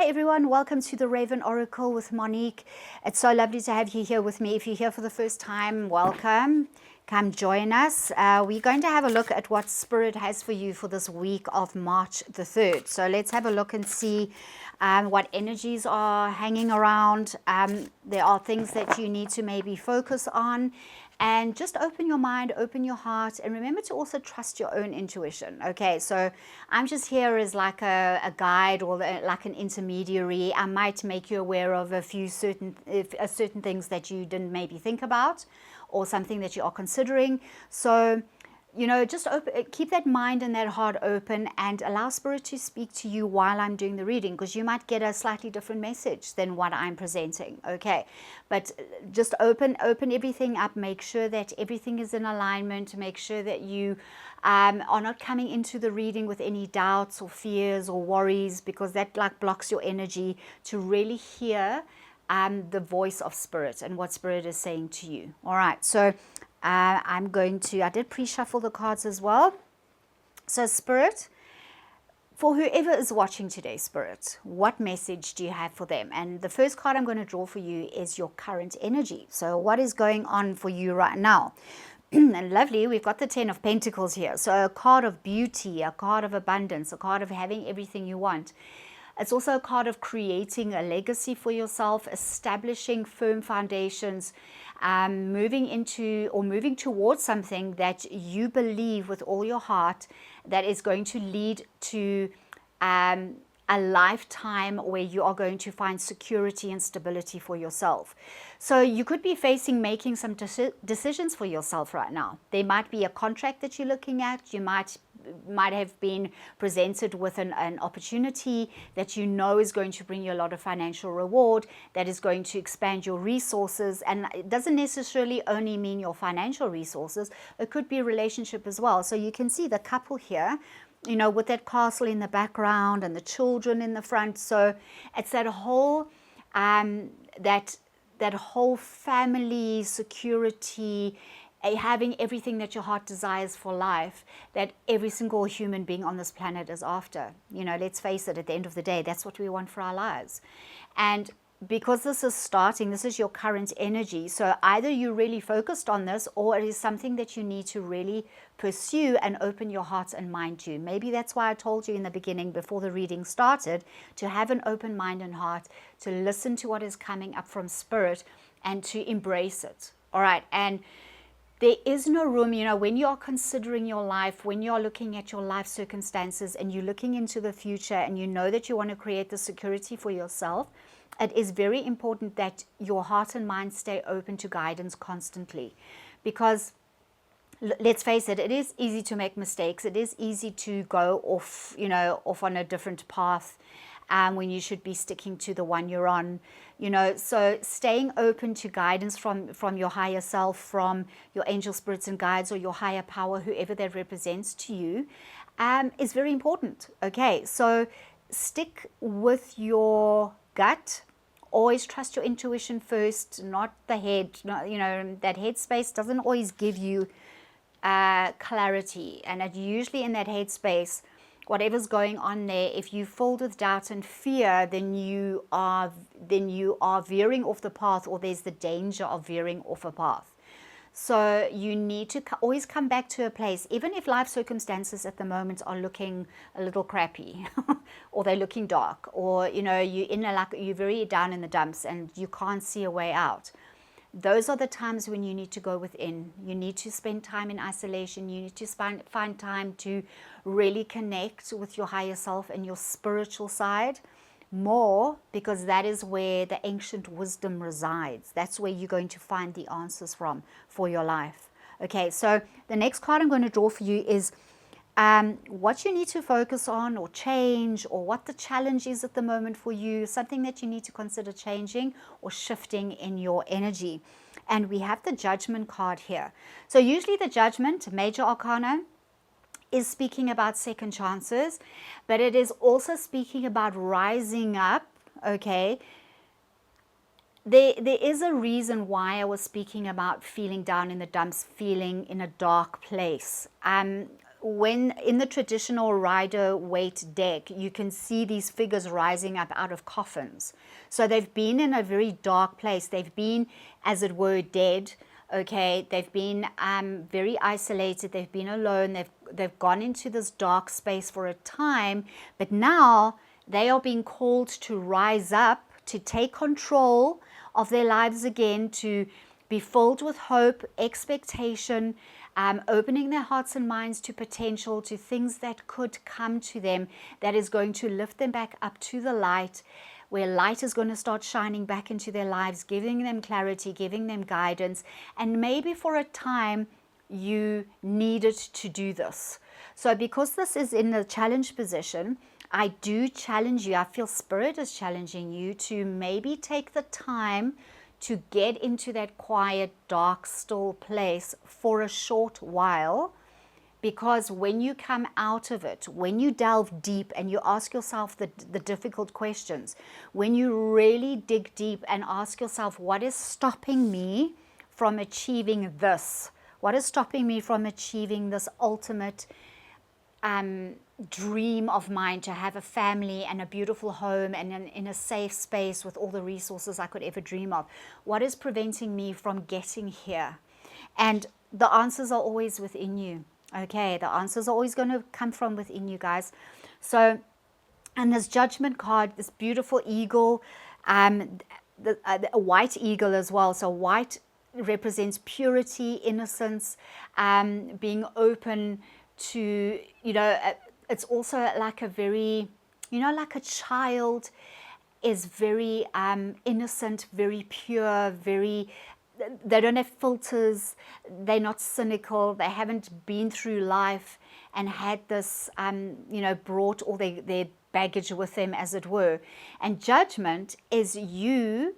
everyone, welcome to the Raven Oracle with Monique. It's so lovely to have you here with me. If you're here for the first time, welcome. Come join us. We're going to have a look at what Spirit has for you for this week of March the 3rd. So let's have a look and see what energies are hanging around. There are things that you need to maybe focus on. And just open your mind, open your heart, and remember to also trust your own intuition. Okay, so I'm just here as like a guide or like an intermediary. I might make you aware of a few certain things that you didn't maybe think about, or something that you are considering. So, you know, just keep that mind and that heart open and allow Spirit to speak to you while I'm doing the reading, because you might get a slightly different message than what I'm presenting. Okay, but just open everything up. Make sure that everything is in alignment. Make sure that you are not coming into the reading with any doubts or fears or worries, because that like blocks your energy to really hear the voice of Spirit and what Spirit is saying to you. All right, so I did pre-shuffle the cards as well. So Spirit, for whoever is watching today, Spirit, what message do you have for them? And the first card I'm going to draw for you is your current energy. So what is going on for you right now? And lovely, we've got the 10 of Pentacles here. So a card of beauty, a card of abundance, a card of having everything you want. It's also a card of creating a legacy for yourself, establishing firm foundations, moving towards something that you believe with all your heart that is going to lead to a lifetime where you are going to find security and stability for yourself. So you could be making some decisions for yourself right now. There might be a contract that you're looking at. You might have been presented with an opportunity that you know is going to bring you a lot of financial reward, that is going to expand your resources. And it doesn't necessarily only mean your financial resources. It could be a relationship as well. So you can see the couple here, you know, with that castle in the background and the children in the front. So it's that whole that whole family security, having everything that your heart desires for life, that every single human being on this planet is after. You know, let's face it, at the end of the day, that's what we want for our lives. And because this is your current energy, so either you're really focused on this, or it is something that you need to really pursue and open your heart and mind to. Maybe that's why I told you in the beginning, before the reading started, to have an open mind and heart, to listen to what is coming up from Spirit and to embrace it. All right, and there is no room, you know, when you're considering your life, when you're looking at your life circumstances and you're looking into the future and you know that you want to create the security for yourself, it is very important that your heart and mind stay open to guidance constantly. Because let's face it, it is easy to make mistakes. It is easy to go off on a different path when you should be sticking to the one you're on. You know, so staying open to guidance from your higher self, from your angel spirits and guides, or your higher power, whoever that represents to you, is very important. Okay, so stick with your gut. Always trust your intuition first, not the head. You know, that head space doesn't always give you clarity, and usually in that head space, whatever's going on there, if you're filled with doubt and fear, then you are veering off the path, or there's the danger of veering off a path. So you need to always come back to a place, even if life circumstances at the moment are looking a little crappy, or they're looking dark, or you know you're very down in the dumps and you can't see a way out. Those are the times when you need to go within. You need to spend time in isolation. You need to find time to really connect with your higher self and your spiritual side more, because that is where the ancient wisdom resides. That's where you're going to find the answers for your life. Okay, so the next card I'm going to draw for you is what you need to focus on or change, or what the challenge is at the moment for you, something that you need to consider changing or shifting in your energy. And we have the Judgment card here. So usually the Judgment, Major Arcana, is speaking about second chances, but it is also speaking about rising up. Okay, there is a reason why I was speaking about feeling down in the dumps, feeling in a dark place. when in the traditional Rider-Waite deck, you can see these figures rising up out of coffins. So they've been in a very dark place. They've been, as it were, dead. Okay, they've been very isolated. They've been alone. They've gone into this dark space for a time, but now they are being called to rise up, to take control of their lives again, to be filled with hope, expectation, opening their hearts and minds to potential, to things that could come to them that is going to lift them back up to the light, where light is going to start shining back into their lives, giving them clarity, giving them guidance. And maybe for a time you needed to do this. So because this is in the challenge position, I do challenge you, I feel Spirit is challenging you to maybe take the time to get into that quiet, dark, still place for a short while. Because when you come out of it, when you delve deep and you ask yourself the difficult questions, when you really dig deep and ask yourself, what is stopping me from achieving this? What is stopping me from achieving this ultimate dream of mine, to have a family and a beautiful home and in a safe space with all the resources I could ever dream of? What is preventing me from getting here? And the answers are always within you. Okay, the answers are always going to come from within you, guys. So, and this Judgment card, this beautiful eagle, a white eagle as well. So white represents purity, innocence, being open to, it's also like a very, like a child is very innocent, very pure, they don't have filters, they're not cynical, they haven't been through life and had this, brought all their baggage with them, as it were. And Judgment is you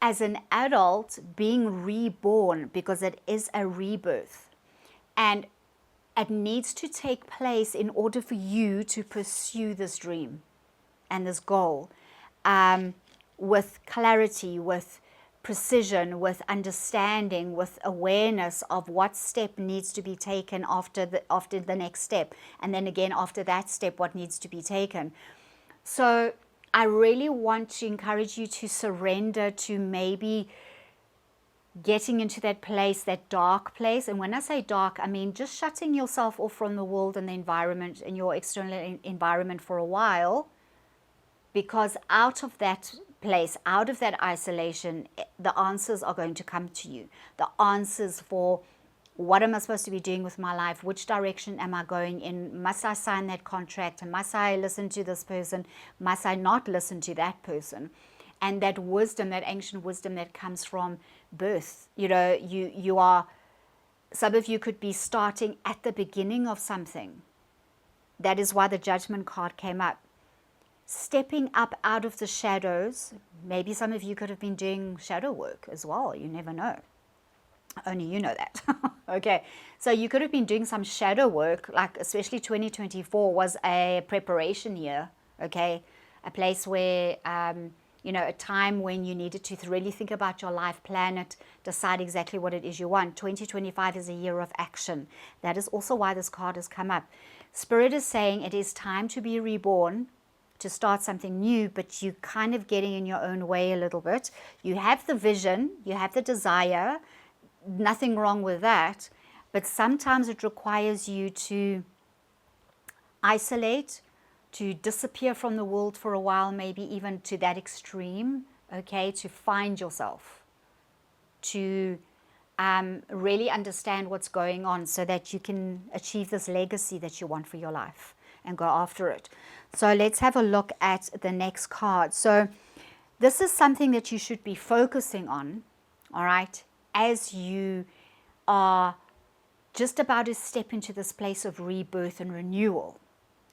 as an adult being reborn, because it is a rebirth. And it needs to take place in order for you to pursue this dream and this goal with clarity, with precision, with understanding, with awareness of what step needs to be taken after the next step, and then again after that step what needs to be taken. So I really want to encourage you to surrender to maybe getting into that place, that dark place. And when I say dark, I mean just shutting yourself off from the world and the environment and your external environment for a while, because out of that place, out of that isolation, the answers are going to come to you. The answers for what am I supposed to be doing with my life? Which direction am I going in? Must I sign that contract? And must I listen to this person? Must I not listen to that person? And that wisdom, that ancient wisdom that comes from birth. You are, some of you could be starting at the beginning of something. That is why the Judgment card came up. Stepping up out of the shadows. Maybe some of you could have been doing shadow work as well. You never know. Only you know that. Okay. So you could have been doing some shadow work, like especially 2024 was a preparation year. Okay. A place where, a time when you needed to really think about your life, plan it, decide exactly what it is you want. 2025 is a year of action. That is also why this card has come up. Spirit is saying it is time to be reborn, to start something new, but you kind of getting in your own way a little bit. You have the vision, you have the desire, nothing wrong with that, but sometimes it requires you to isolate, to disappear from the world for a while, maybe even to that extreme, okay, to find yourself, to really understand what's going on so that you can achieve this legacy that you want for your life and go after it. So let's have a look at the next card. So this is something that you should be focusing on, all right, as you are just about to step into this place of rebirth and renewal.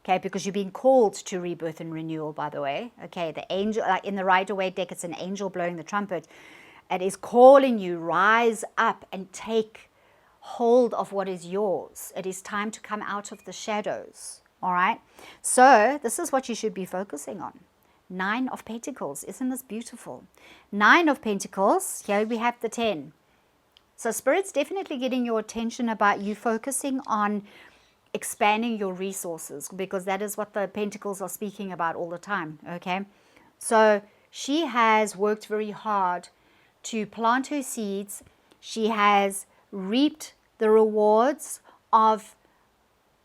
Okay, because you're being called to rebirth and renewal, by the way. Okay, the angel, like in the Rider-Waite deck, it's an angel blowing the trumpet. It is calling you, rise up and take hold of what is yours. It is time to come out of the shadows. All right, so this is what you should be focusing on. 9 of Pentacles, isn't this beautiful? 9 of Pentacles, here we have the 10. So Spirit's definitely getting your attention about you focusing on expanding your resources, because that is what the pentacles are speaking about all the time. Okay, so she has worked very hard to plant her seeds. She has reaped the rewards of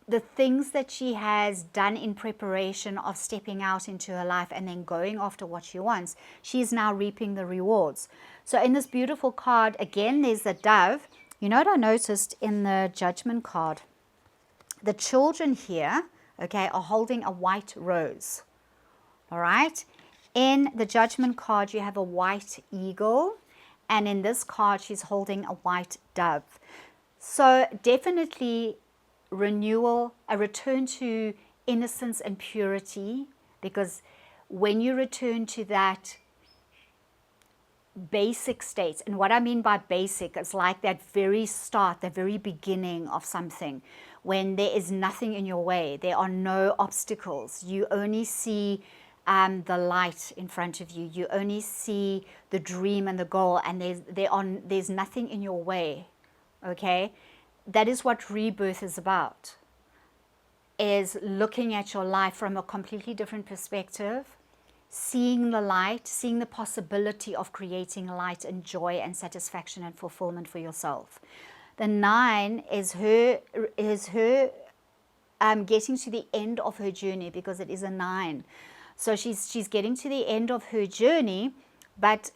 the things that she has done in preparation of stepping out into her life and then going after what she wants. She's now reaping the rewards. So in this beautiful card, again, there's the dove. You know what I noticed in the judgment card? The children here, okay, are holding a white rose. All right. In the judgment card, you have a white eagle. And in this card, she's holding a white dove. So definitely renewal, a return to innocence and purity, because when you return to that basic state, and what I mean by basic is like that very start, the very beginning of something, when there is nothing in your way, there are no obstacles, you only see the light in front of you, you only see the dream and the goal, and there's nothing in your way. Okay, that is what rebirth is about, is looking at your life from a completely different perspective, seeing the light, seeing the possibility of creating light and joy and satisfaction and fulfillment for yourself. The 9 is her getting to the end of her journey, because it is a 9. So she's getting to the end of her journey, but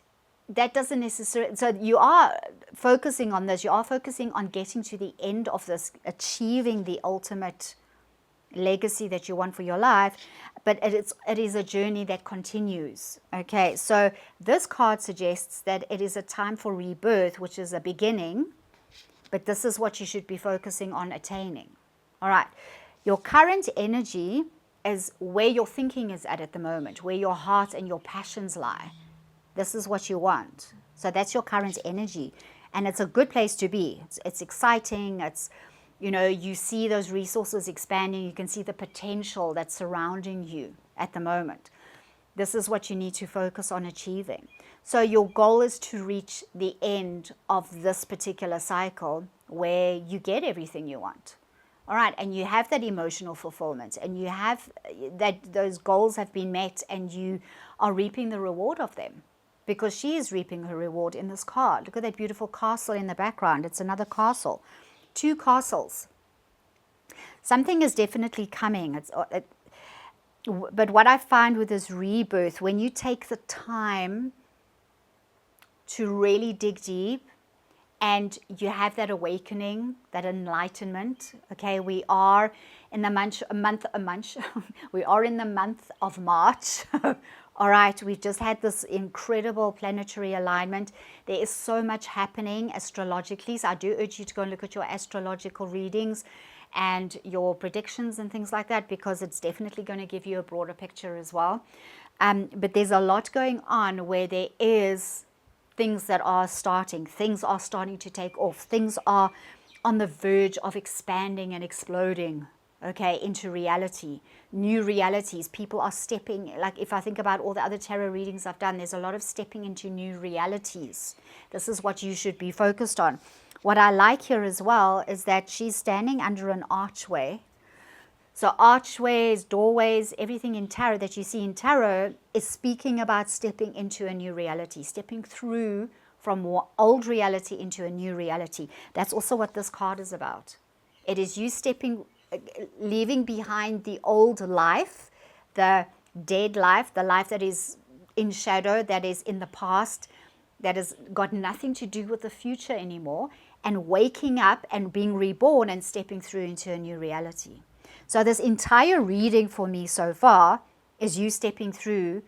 that doesn't necessarily, so you are focusing on this, you are focusing on getting to the end of this, achieving the ultimate legacy that you want for your life, but it is a journey that continues. Okay, so this card suggests that it is a time for rebirth, which is a beginning, but this is what you should be focusing on attaining. All right, your current energy is where your thinking is at the moment, where your heart and your passions lie. This is what you want. So that's your current energy. And it's a good place to be. It's exciting. It's, you know, you see those resources expanding. You can see the potential that's surrounding you at the moment. This is what you need to focus on achieving. So your goal is to reach the end of this particular cycle where you get everything you want. All right, and you have that emotional fulfillment, and you have that those goals have been met, and you are reaping the reward of them, because she is reaping her reward in this card. Look at that beautiful castle in the background. It's another castle. 2 castles. Something is definitely coming. But what I find with this rebirth, when you take the time to really dig deep, and you have that awakening, that enlightenment. Okay, we are in the we are in the month of March. All right, we've just had this incredible planetary alignment. There is so much happening astrologically. So I do urge you to go and look at your astrological readings and your predictions and things like that, because it's definitely going to give you a broader picture as well. But there's a lot going on where there is things that are starting. Things are starting to take off. Things are on the verge of expanding and exploding, okay, into reality. New realities. People are stepping, like if I think about all the other tarot readings I've done, there's a lot of stepping into new realities. This is what you should be focused on. What I like here as well is that she's standing under an archway. So archways, doorways, everything in tarot that you see in tarot is speaking about stepping into a new reality, stepping through from old reality into a new reality. That's also what this card is about. It is you stepping, leaving behind the old life, the dead life, the life that is in shadow, that is in the past, that has got nothing to do with the future anymore, and waking up and being reborn and stepping through into a new reality. So this entire reading for me so far is you stepping through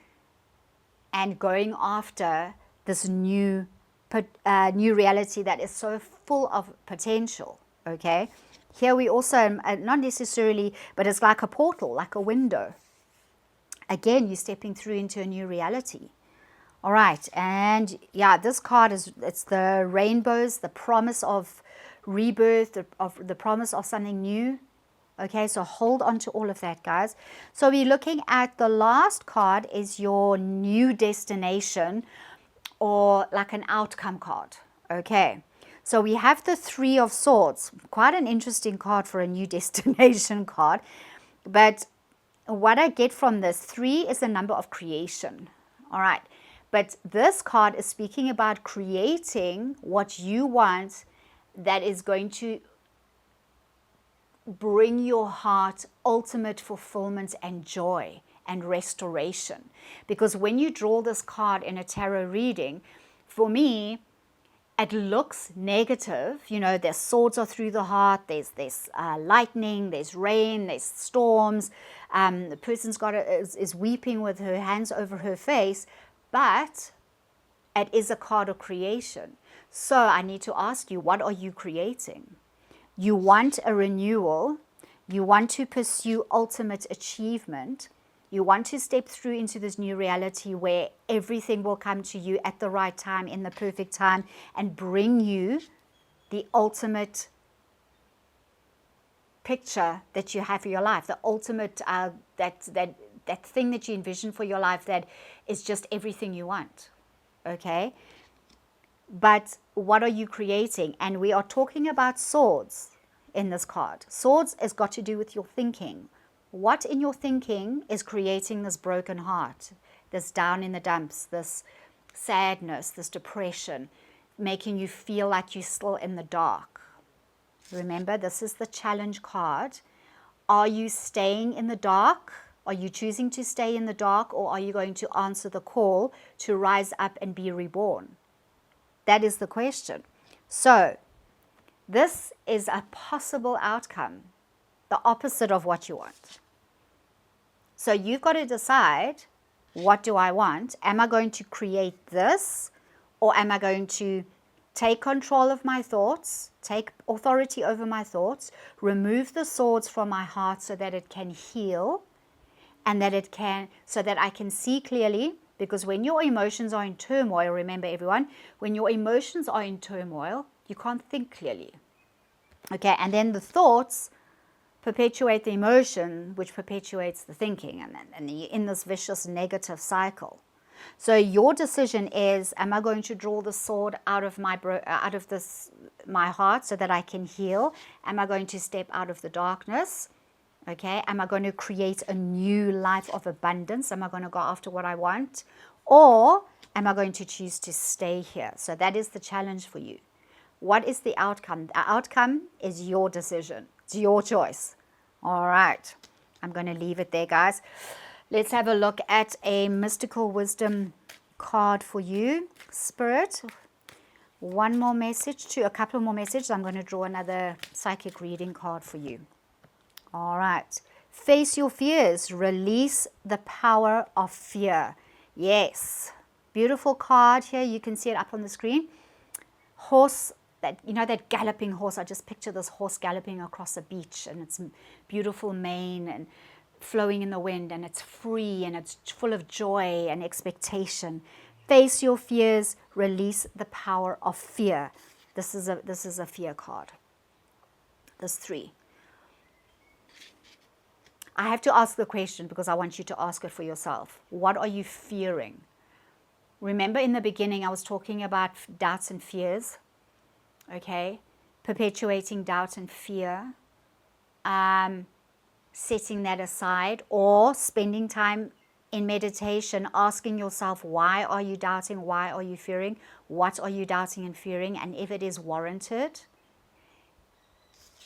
and going after this new reality that is so full of potential, okay? Here we also, not necessarily, but it's like a portal, like a window. Again, you're stepping through into a new reality. All right, and yeah, this card it's the rainbows, the promise of rebirth, the promise of something new. Okay, so hold on to all of that, guys. So we're looking at the last card is your new destination, or like an outcome card. Okay, So we have the Three of Swords, quite an interesting card for a new destination card. But what I get from this, 3 is the number of creation. All right. But this card is speaking about creating what you want that is going to bring your heart ultimate fulfillment and joy and restoration. Because when you draw this card in a tarot reading, for me, it looks negative. You know, there's swords are through the heart, there's lightning, there's rain, there's storms. The person's is weeping with her hands over her face, but it is a card of creation. So I need to ask you, what are you creating? You want a renewal. You want to pursue ultimate achievement. You want to step through into this new reality where everything will come to you at the right time, in the perfect time, and bring you the ultimate picture that you have for your life, the ultimate, that thing that you envision for your life that is just everything you want, okay? But what are you creating? And we are talking about swords in this card. Swords has got to do with your thinking. What in your thinking is creating this broken heart, this down in the dumps, this sadness, this depression, making you feel like you're still in the dark? Remember, this is the challenge card. Are you staying in the dark? Are you choosing to stay in the dark, or are you going to answer the call to rise up and be reborn? That is the question. So this is a possible outcome, the opposite of what you want. So you've got to decide, what do I want? Am I going to create this, or am I going to take control of my thoughts, take authority over my thoughts, remove the swords from my heart so that it can heal, and that it can, so that I can see clearly? Because when your emotions are in turmoil, remember everyone, when your emotions are in turmoil, you can't think clearly. Okay, and then the thoughts perpetuate the emotion, which perpetuates the thinking, and you're in this vicious negative cycle. So your decision is, am I going to draw the sword out of my heart so that I can heal? Am I going to step out of the darkness? Okay, am I going to create a new life of abundance? Am I going to go after what I want? Or am I going to choose to stay here? So that is the challenge for you. What is the outcome? The outcome is your decision. It's your choice. All right, I'm going to leave it there, guys. Let's have a look at a mystical wisdom card for you, Spirit. One more message, a couple more messages. I'm going to draw another psychic reading card for you. All right. Face your fears. Release the power of fear. Yes. Beautiful card here. You can see it up on the screen. Horse, that, you know, that galloping horse. I just picture this horse galloping across a beach, and it's beautiful mane and flowing in the wind, and it's free, and it's full of joy and expectation. Face your fears. Release the power of fear. This is a fear card. There's 3. I have to ask the question because I want you to ask it for yourself. What are you fearing? Remember in the beginning I was talking about doubts and fears, okay? Perpetuating doubt and fear, setting that aside, or spending time in meditation, asking yourself, why are you doubting? Why are you fearing? What are you doubting and fearing? And if it is warranted,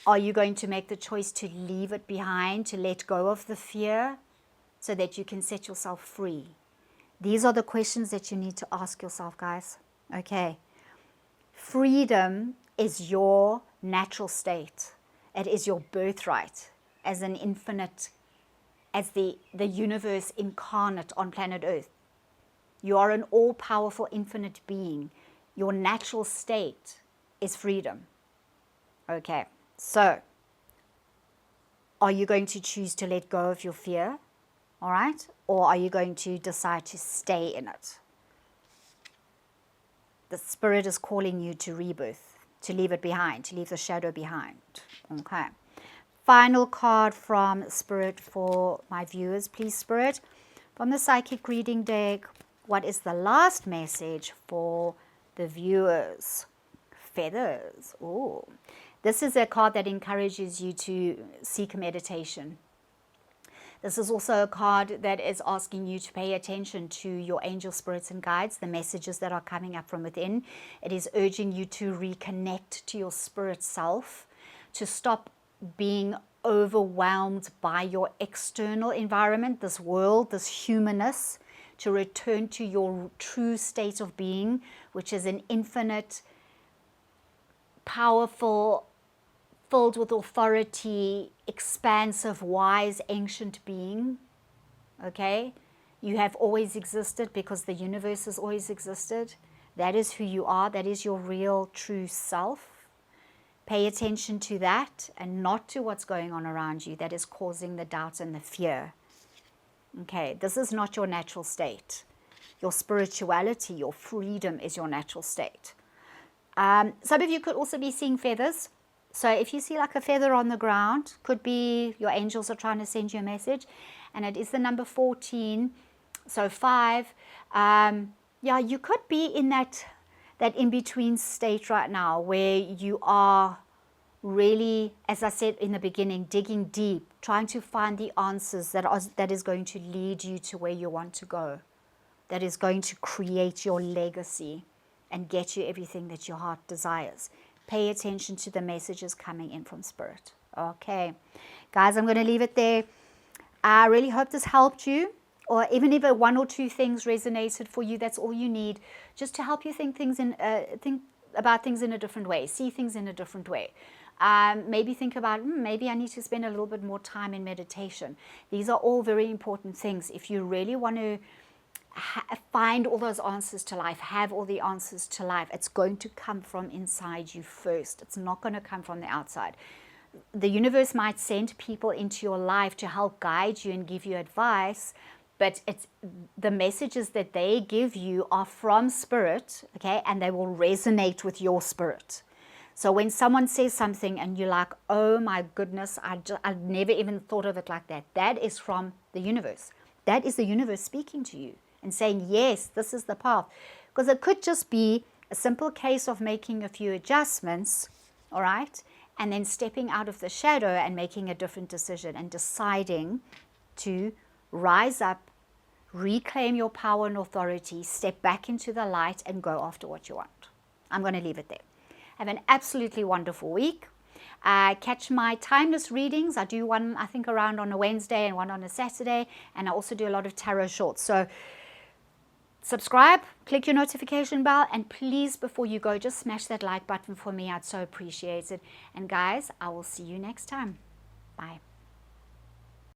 are you going to make the choice to leave it behind, to let go of the fear so that you can set yourself free? These are the questions that you need to ask yourself, guys. Okay. Freedom is your natural state. It is your birthright as an infinite, as the universe incarnate on planet Earth. You are an all-powerful infinite being. Your natural state is freedom. Okay. So, are you going to choose to let go of your fear, all right? Or are you going to decide to stay in it? The Spirit is calling you to rebirth, to leave it behind, to leave the shadow behind, okay? Final card from Spirit for my viewers, please, Spirit. From the Psychic Reading deck, what is the last message for the viewers? feathers. Oh, this is a card that encourages you to seek meditation. This is also a card that is asking you to pay attention to your angel spirits and guides, the messages that are coming up from within. It is urging you to reconnect to your spirit self, to stop being overwhelmed by your external environment, this world, this humanness, to return to your true state of being, which is an infinite, powerful, filled with authority, expansive, wise, ancient being. Okay? You have always existed because the universe has always existed. That is who you are. That is your real, true self. Pay attention to that and not to what's going on around you that is causing the doubt and the fear. Okay? This is not your natural state. Your spirituality, your freedom is your natural state. Some of you could also be seeing feathers. So if you see like a feather on the ground, could be your angels are trying to send you a message. And it is the number 14, so 5. Yeah, you could be in that in-between state right now where you are really, as I said in the beginning, digging deep, trying to find the answers that is going to lead you to where you want to go, that is going to create your legacy and get you everything that your heart desires. Pay attention to the messages coming in from Spirit. Okay. Guys, I'm going to leave it there. I really hope this helped you. Or even if one or two things resonated for you, that's all you need. Just to help you think about things in a different way. See things in a different way. Maybe think about, maybe I need to spend a little bit more time in meditation. These are all very important things. If you really want to find all those answers to life, have all the answers to life, it's going to come from inside you first. It's not going to come from the outside. The universe might send people into your life to help guide you and give you advice, but it's the messages that they give you are from Spirit, okay, and they will resonate with your spirit. So when someone says something and you're like, oh my goodness, I've never even thought of it like that, that is from the universe. That is the universe speaking to you and saying, yes, this is the path. Because it could just be a simple case of making a few adjustments, all right, and then stepping out of the shadow and making a different decision and deciding to rise up, reclaim your power and authority, step back into the light and go after what you want. I'm going to leave it there. Have an absolutely wonderful week. Catch my timeless readings. I do one, I think, around on a Wednesday and one on a Saturday. And I also do a lot of tarot shorts. So subscribe, click your notification bell, and please, before you go, just smash that like button for me. I'd so appreciate it. And guys, I will see you next time. Bye.